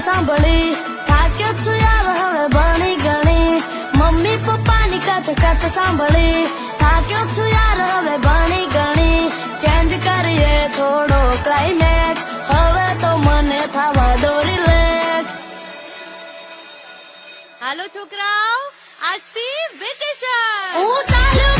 સાંભળી થાક્યો છું યાર હવે ભણી ગણી મમ્મી પપ્પાની કથ સાંભળી થાક્યો છું યાર હવે ભણી ગણી ચેન્જ કરીએ થોડો ક્લાઇમેક્સ હવે તો મને થવા દો રિલેક્સ હાલો છોકરાઓ આજથી વેકેશન હું ચાલ્યો